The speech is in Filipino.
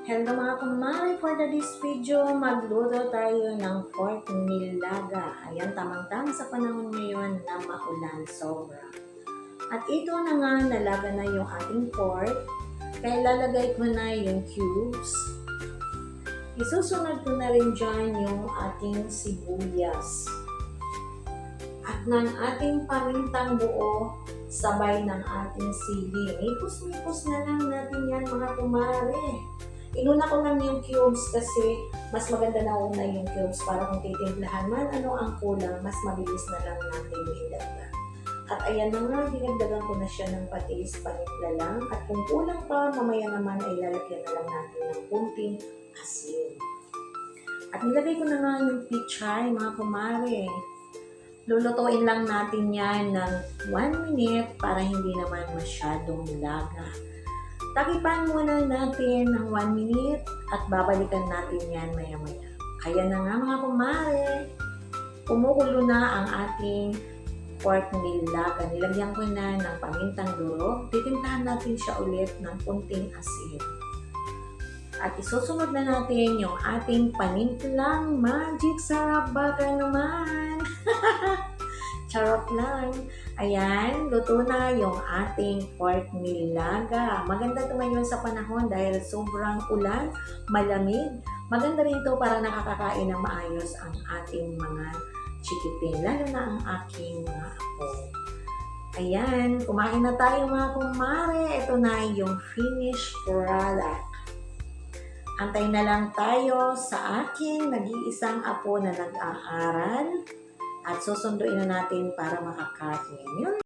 Hello mga kumare, for this video, magluto tayo ng pork nilaga. Ayan, tamang-tama sa panahon ngayon na maulan sobra. At ito na nga, nalaga na yung ating pork. Kaya lalagay ko na yung cubes. Isusunod ko na rin dyan yung ating sibuyas. At ng ating pamintang buo, sabay ng ating sili. Ipos-ipos na lang natin yan mga kumare. Inuna ko lang yung cubes kasi mas maganda na una yung cubes para kung titimplahan man ano ang kulang, mas mabilis na lang natin ilagay. At ayan na nga, dinagdagan ko na siya ng patis, panimpla lang. At kung kulang pa, mamaya naman ay lalagyan na lang natin ng kunting asin. At nilagay ko na nga yung pichay mga kumare. Lulutuin lang natin yan ng 1 minute para hindi naman masyadong laga. Takipan muna natin ng 1 minute at babalikan natin yan maya-maya. Ayan na nga mga kumare. Kumukulo na ang ating pork nilaga. Nilagyan ko na ng pamintang durog. Titimplahan natin siya ulit ng kunting asin. At isusunod na natin yung ating panimplang magic sarap baka naman. Charot lang. Ayan, luto na yung ating pork nilaga. Maganda ito ngayon sa panahon dahil sobrang ulan, malamig. Maganda rin ito para nakakakain ng maayos ang ating mga chikiting, lalo na ang aking mga apo. Ayan, kumain na tayo mga kumare. Ito na yung finished product. Antay na lang tayo sa aking nag-iisang apo na nag-aaral. At susunduin na natin para makakain. Yun.